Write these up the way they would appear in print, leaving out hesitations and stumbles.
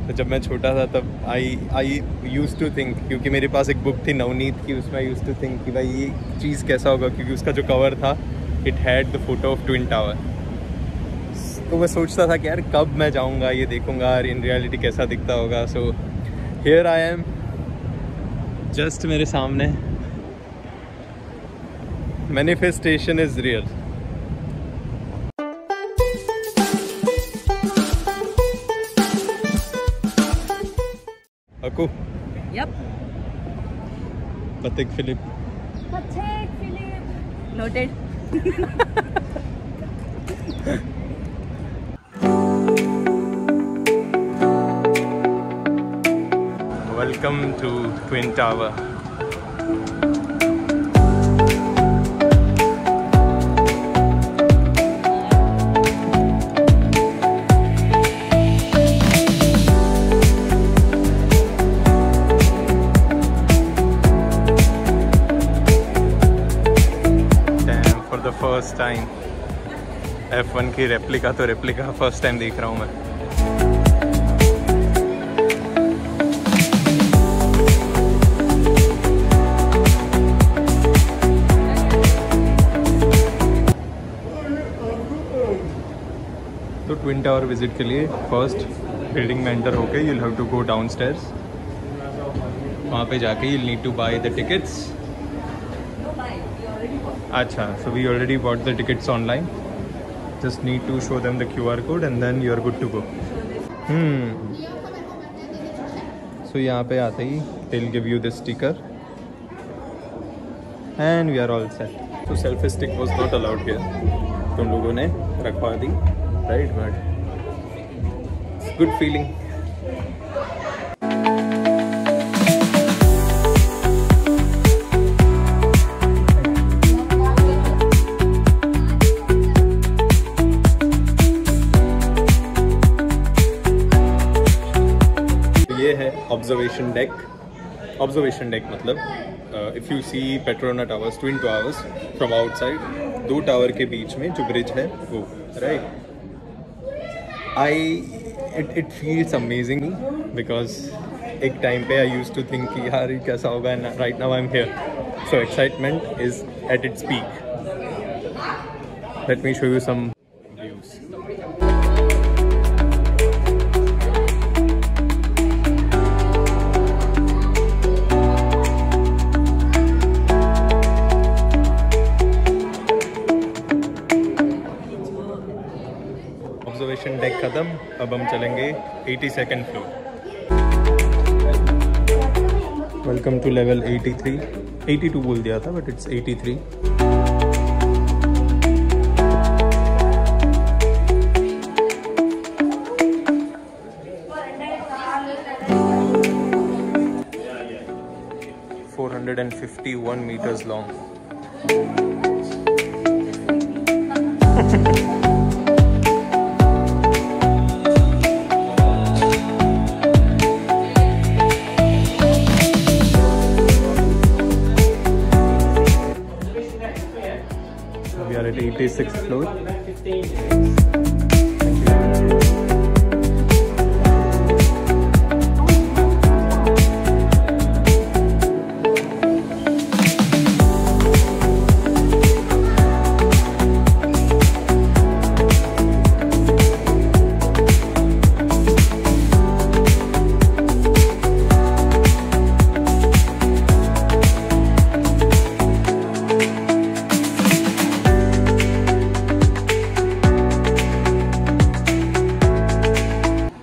तो जब मैं छोटा था तब आई यूज़ टू थिंक, क्योंकि मेरे पास एक बुक थी नवनीत की, उसमें आई यूज़ टू थिंक कि भाई ये चीज़ कैसा होगा, क्योंकि उसका जो कवर था it had the photo of twin tower. तो मैं सोचता था कि यार कब मैं जाऊंगा, ये देखूंगा इन रियलिटी कैसा दिखता होगा। So here I am, just मेरे सामने। Manifestation is real. अकू। Yep. Patek Philippe. Patek Philippe. Noted. Welcome to Twin Tower. First time F1 की रेप्लिका, तो रेप्लिका फर्स्ट टाइम देख रहा हूँ मैं। तो ट्विन टावर विजिट के लिए फर्स्ट बिल्डिंग में एंटर होके you'll have to go downstairs। वहाँ पे जाके you'll need to buy the tickets। अच्छा, so we already bought the tickets online. Just need to show them the QR code and then you are good to go. So यहाँ पे आते ही they'll give you this sticker and we are all set. So selfie stick was not allowed here. तुम लोगों ने रखवा दी, right? But it's good feeling. Observation deck मतलब if you see Petronas towers, twin towers from outside, दो tower के बीच में जो ब्रिज है वो, right. It feels amazing because एक टाइम पे आई यूज्ड टू थिंक कि यार ये कैसा होगा, and right now I am here. So excitement is at its peak. Let me show you some views. Observation deck खत्म, अब हम चलेंगे 82nd floor. Welcome two level 83। 82 बोल दिया था but it's 83। $451 meters long. We are at 86th floor.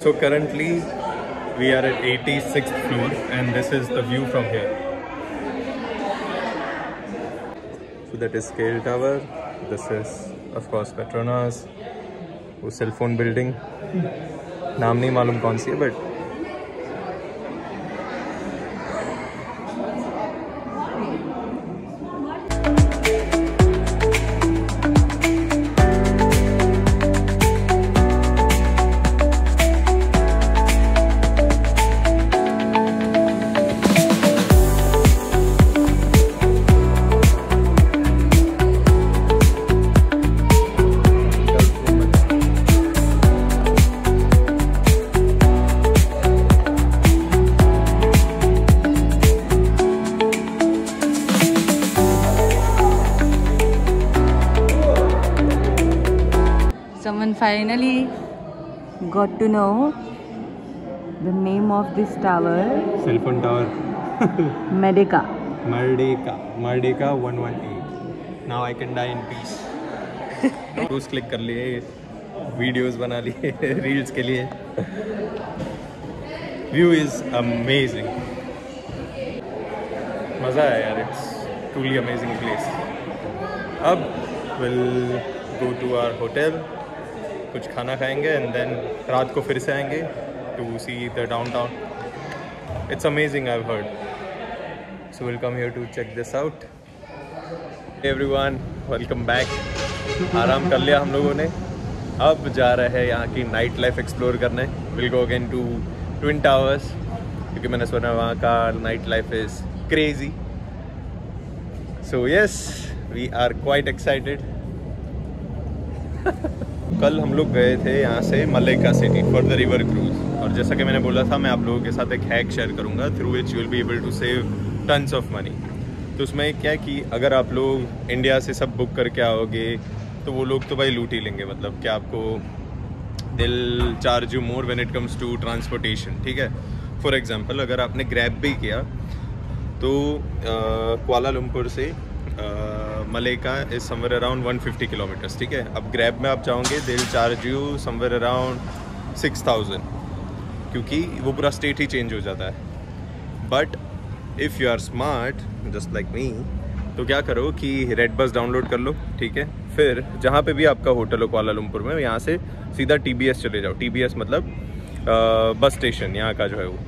So currently we are at 86th floor and this is the view from here. So that is Scale Tower. This is of course Petronas. वो cell phone building, नाम नहीं मालूम कौन सी है but finally got to know the name of this tower. Cell phone tower. Merdeka. Merdeka 118. Now I can die in peace. Photos click कर लिए, videos बना लिए रील्स के लिए. View is amazing. मज़ा आया यार. It's truly amazing place. अब will go to our hotel, कुछ खाना खाएंगे एंड देन रात को फिर से आएंगे to see the downtown. It's amazing, I have heard. So will come here to check this out. Everyone, welcome back. आराम कर लिया हम लोगों ने. अब जा रहे हैं यहाँ की नाइट लाइफ एक्सप्लोर करने. Will go again to twin towers क्योंकि मैंने सुना वहाँ का night life is crazy. So yes, we are quite excited. कल हम लोग गए थे यहाँ से Malacca city for the river cruise. और जैसा कि मैंने बोला था, मैं आप लोगों के साथ एक हैक शेयर करूँगा through which you will be able to save tons of money. तो उसमें क्या है कि अगर आप लोग इंडिया से सब बुक करके आओगे तो वो लोग तो भाई लूट ही लेंगे. मतलब कि आपको they'll charge you more when it comes to transportation. ठीक है, फॉर एग्जांपल अगर आपने ग्रैब भी किया तो कुआलालंपुर से मलेका इज़ समवेयर अराउंड 150 किलोमीटर्स. ठीक है, अब ग्रैब में आप जाओगे दिल चार्ज यू समवेयर अराउंड 6000 क्योंकि वो पूरा स्टेट ही चेंज हो जाता है. But if you are smart just like me तो क्या करो कि रेड बस डाउनलोड कर लो. ठीक है, फिर जहाँ पे भी आपका होटल हो कुआलालंपुर में, यहाँ से सीधा TBS चले जाओ. TBS मतलब बस स्टेशन यहाँ का जो है वो.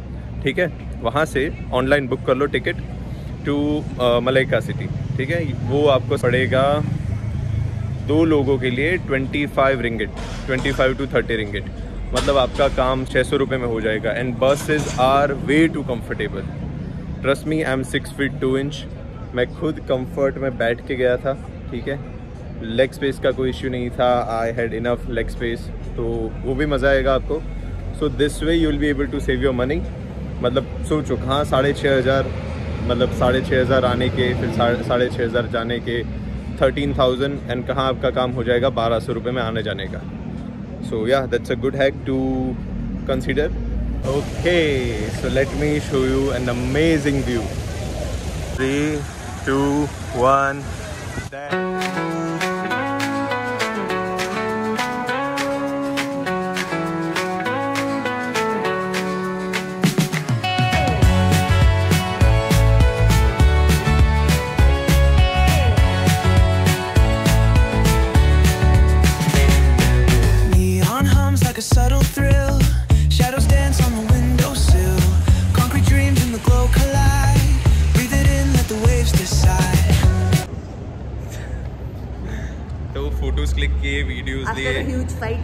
ठीक है, वहाँ से ऑनलाइन बुक कर लो टिकट टू मलेका सिटी. ठीक है, वो आपको पड़ेगा 2 लोगों के लिए 25 रिंगिट, 25 to 30 रिंगिट. मतलब आपका काम 600 रुपये में हो जाएगा. And buses are way too comfortable. Trust me, I am 6 feet 2 inch. मैं खुद कंफर्ट में बैठ के गया था. ठीक है, लेग स्पेस का कोई इश्यू नहीं था. I had enough leg space, तो वो भी मज़ा आएगा आपको. So this way you will be able to save your money. मतलब सोचो, कहाँ 6500, मतलब 6500 आने के, फिर 6500 जाने के, 13,000. एंड कहाँ आपका काम हो जाएगा 1200 रुपये में आने जाने का. So yeah, that's a good hack to consider. Okay, so let me show you an amazing view. 3, 2, 1. Neon hums like a subtle thrill. Shadows dance on the windowsill. Concrete dreams in the glow collide. Breathe it in, let the waves decide. तो photos click किए, videos लिए. Huge fight.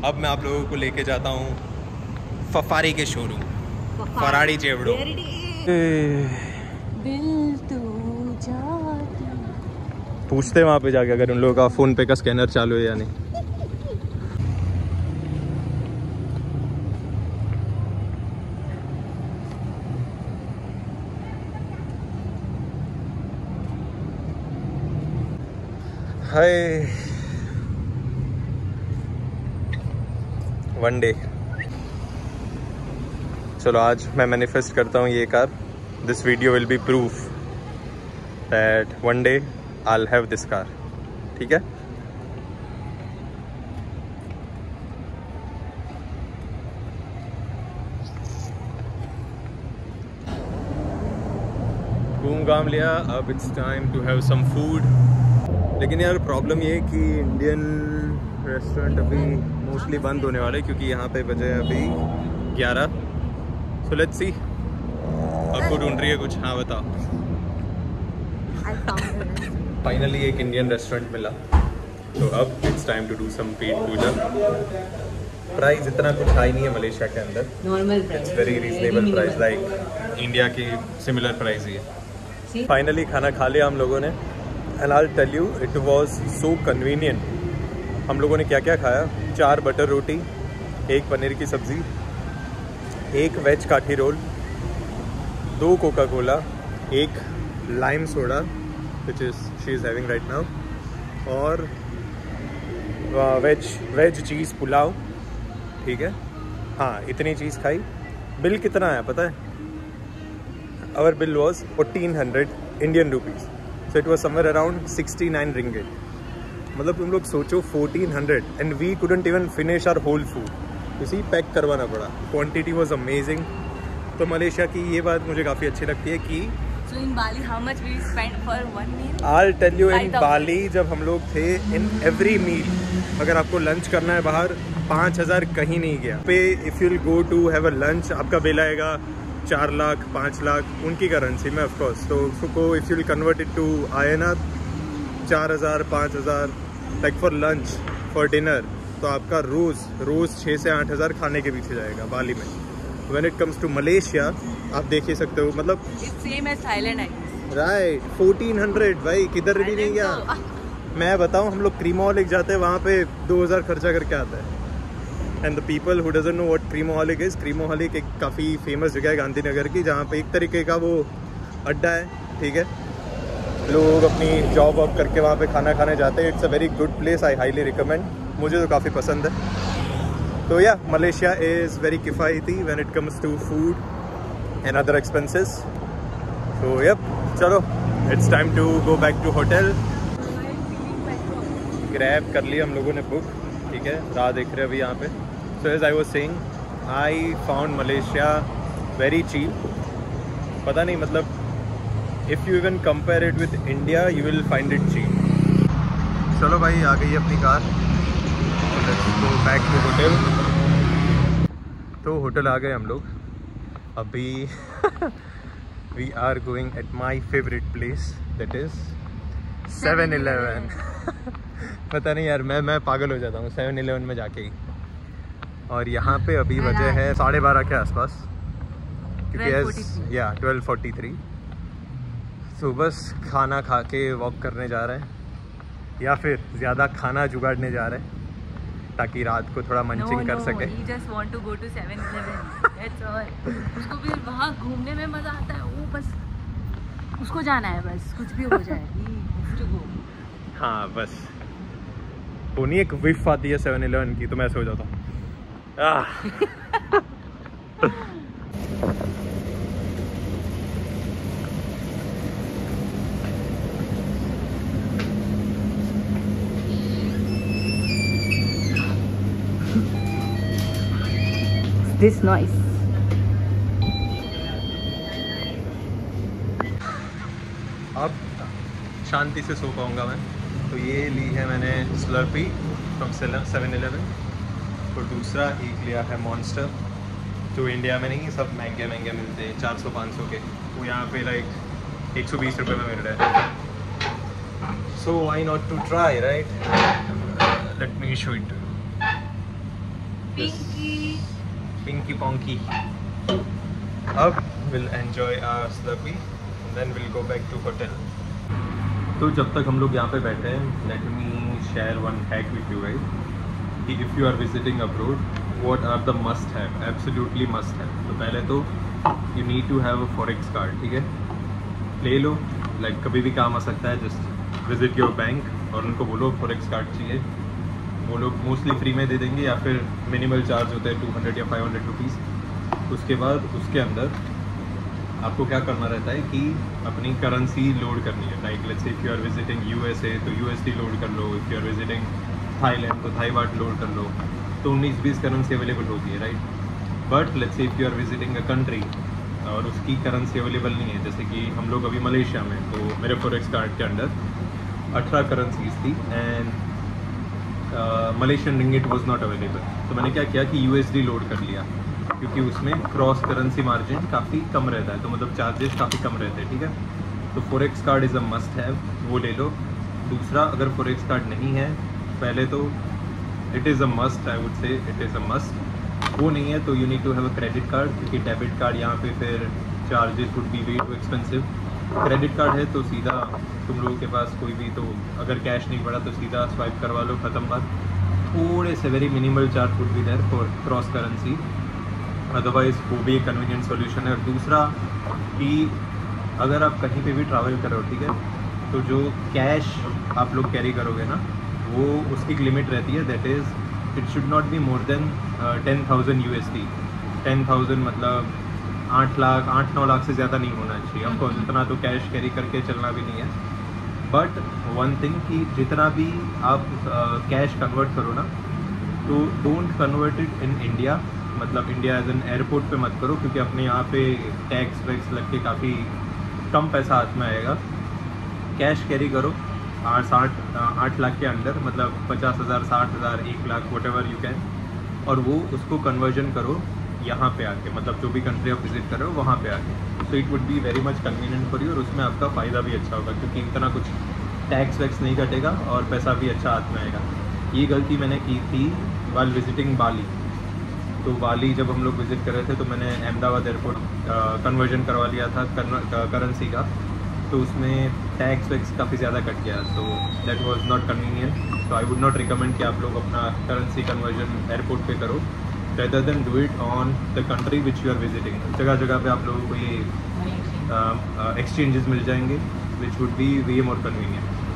अब मैं आप लोगों को लेके जाता हूँ फफारी के शोरूम. फरारी चेवड़ो. दिल तू जाती. पूछते हैं वहाँ पे जाके अगर उन लोगों का फ़ोन पे का स्कैनर चालू है या नहीं. हाय, वन डे. चलो आज मैं मैनिफेस्ट करता हूँ ये car. This video will be proof that one day I'll have this car. ठीक है, घूम घाम लिया. अब it's time to have some food. लेकिन यार प्रॉब्लम ये है कि इंडियन रेस्टोरेंट अभी मोस्टली बंद होने वाले क्योंकि यहाँ पे बजे अभी 11. So let's see. आपको ढूंढ रही है कुछ? हाँ बताओ. फाइनली एक इंडियन रेस्टोरेंट मिला. तो अब it's time to do some पेट पूजा. प्राइस इतना कुछ हाई नहीं है मलेशिया के अंदर. Normal price. It's very reasonable price, like India की सिमिलर प्राइस ही है. फाइनली खाना खा लिया हम लोगों ने. And I will tell you, it was so convenient. हम लोगों ने क्या क्या खाया? 4 बटर रोटी, 1 पनीर की सब्ज़ी, 1 veg kathi roll, 2 Coca Cola, 1 lime soda which is she is having right now, और वेज चीज़ पुलाव, ठीक है। हाँ, इतनी चीज़ खाई। बिल कितना आया पता है? Our bill was 1400 Indian rupees, so it was somewhere around 69 ringgit. मतलब तुम लोग सोचो 1400 and we couldn't even finish our whole food, इसी पैक करवाना पड़ा। Quantity was amazing. तो मलेशिया की ये बात मुझे काफ़ी अच्छी लगती है कि So in Bali, how much we spent for one meal? I'll tell you, in 5,000. बाली जब हम लोग थे, इन एवरी मील अगर आपको लंच करना है बाहर, 5000 कहीं नहीं गया। पे if you'll go to have a lunch, आपका बिल आएगा 4 लाख 5 लाख उनकी करेंसी में ऑफकोर्स। तो उसको if you'll convert it to INR 4000 5000 like for lunch for dinner, तो आपका रोज़ 6 से 8000 खाने के पीछे जाएगा बाली में। When it comes to Malaysia आप देख ही सकते हो, मतलब It's same as Thailand, I guess. Right 1400 भाई, किधर भी नहीं गया। मैं बताऊं, हम लोग क्रीमोहॉलिक जाते हैं, वहाँ पे 2000 खर्चा करके आता है। And the people who doesn't know what creamoholic is, creamoholic एक काफ़ी फेमस जगह है गांधीनगर की, जहाँ पे एक तरीके का वो अड्डा है, ठीक है। लोग अपनी जॉब वॉब करके वहाँ पे खाना खाने जाते हैं। It's a very good place, I highly recommend. मुझे तो काफ़ी पसंद है। तो या मलेशिया इज़ वेरी किफ़ायती when it comes to food and other expenses. तो यप, चलो it's time to go back to hotel. Grab कर लिया हम लोगों ने बुक, ठीक है। राह देख रहे हैं अभी यहाँ पे। So as I was saying, I found Malaysia very cheap. पता नहीं, मतलब if you even compare it with India you will find it cheap. चलो भाई, आ गई अपनी car, let's go back to hotel. तो होटल आ गए हम लोग अभी। We are going at my favourite place, that is 7-Eleven। पता नहीं यार, मैं पागल हो जाता हूँ 7-Eleven में जाके ही। और यहाँ पे अभी वजह है 12:30 के आसपास, क्योंकि या 12:43। तो बस खाना खा के वॉक करने जा रहे हैं, या फिर ज़्यादा खाना जुगाड़ने जा रहे हैं ताकि रात को थोड़ा मंचिंग कर सके। he just want to go to 7-Eleven. That's all. उसको भी वहाँ घूमने में मज़ा आता है, वो बस उसको जाना है, बस कुछ भी हो जाए he has to go. हाँ, बस वो नहीं, एक विफ आती है 7-Eleven की, तो मैं सो जाता हूँ। This noise. अब शांति से सो पाऊंगा मैं। तो ये ली है मैंने स्लर्पी फ्रॉम 7-Eleven। और दूसरा एक लिया है मॉन्स्टर, जो इंडिया में नहीं, सब महंगे मिलते हैं 400-500 के, वो यहाँ पे लाइक 120 रुपये में मिल रहे हैं। So why not to try, right? Let me show it. Pinky Ponky. अब we'll enjoy our Slurpee and then we'll go back to hotel. तो जब तक हम लोग यहाँ पे बैठे हैं, let me share one hack with you guys. If you are visiting abroad, what are the must have? Absolutely must have. तो पहले तो you need to have a forex card, ठीक है? ले लो, like कभी भी काम आ सकता है। Just visit your bank और उनको बोलो forex card चाहिए, वो लोग मोस्टली फ्री में दे देंगे, या फिर मिनिमल चार्ज होता है 200 या 500 रुपीज़। उसके बाद उसके अंदर आपको क्या करना रहता है कि अपनी करेंसी लोड करनी है। Like let's say if you are visiting USA तो USD लोड कर लो, if you are visiting Thailand तो थाई बाट लोड कर लो। तो 19-20 करेंसी अवेलेबल होती है, right. But let's say if you are visiting a country और उसकी करेंसी अवेलेबल नहीं है, जैसे कि हम लोग अभी मलेशिया में, तो मेरे फॉरेक्स कार्ड के अंदर 18 करेंसीज थी and Malaysian ringgit was not available. तो मैंने क्या किया कि USD लोड कर लिया, क्योंकि उसमें क्रॉस करेंसी मार्जिन काफ़ी कम रहता है, तो मतलब चार्जेस काफ़ी कम रहते हैं, ठीक है। तो forex card is a must have, वो ले लो। दूसरा, अगर फॉरेक्स कार्ड नहीं है, पहले तो it is a must, I would say it is a must. वो नहीं है तो you need to have a credit card, क्योंकि डेबिट कार्ड यहाँ पे फिर charges would be way too expensive. Credit card है तो सीधा तुम लोगों के पास कोई भी, तो अगर कैश नहीं पड़ा तो सीधा स्वाइप करवा लो, ख़त्म बात। थोड़े से very minimal charge would be there for cross currency, otherwise वो भी एक कन्वीनियंट सॉल्यूशन है। और दूसरा कि अगर आप कहीं पे भी ट्रैवल कर रहे हो, ठीक है, तो जो कैश आप लोग कैरी करोगे ना, वो उसकी एक लिमिट रहती है, that is it should not be more than 10,000 USD। 10,000 मतलब 8-9 लाख से ज़्यादा नहीं होना चाहिए। ऑफकोर्स इतना तो कैश कैरी करके चलना भी नहीं है, बट वन थिंग कि जितना भी आप कैश कन्वर्ट करो ना, तो don't convert it in India, मतलब इंडिया एज एन एयरपोर्ट पे मत करो, क्योंकि अपने यहाँ पे टैक्स वैक्स लग के काफ़ी कम पैसा हाथ में आएगा। कैश कैरी करो 8 लाख के अंदर, मतलब 50,000, 60,000, 1 lakh, what ever you can, और वो उसको कन्वर्जन करो यहाँ पे आके, मतलब जो भी कंट्री आप विजिट कर रहे हो वहाँ पे आके। So it would be very much convenient for you, और उसमें आपका फ़ायदा भी अच्छा होगा, क्योंकि इतना कुछ टैक्स वैक्स नहीं कटेगा और पैसा भी अच्छा हाथ में आएगा। ये गलती मैंने की थी वाइल विजिटिंग बाली। तो बाली जब हम लोग विज़िट कर रहे थे, तो मैंने अहमदाबाद एयरपोर्ट कन्वर्जन करवा लिया था करेंसी का, तो उसमें टैक्स वैक्स काफ़ी ज़्यादा कट गया, so that was not convenient. So I would not recommend कि आप लोग अपना करेंसी कन्वर्जन एयरपोर्ट पे करो, rather than do it on the country which you are visiting. जगह जगह पे आप लोगों को ये एक्सचेंजेस मिल जाएंगे, which would be way more convenient.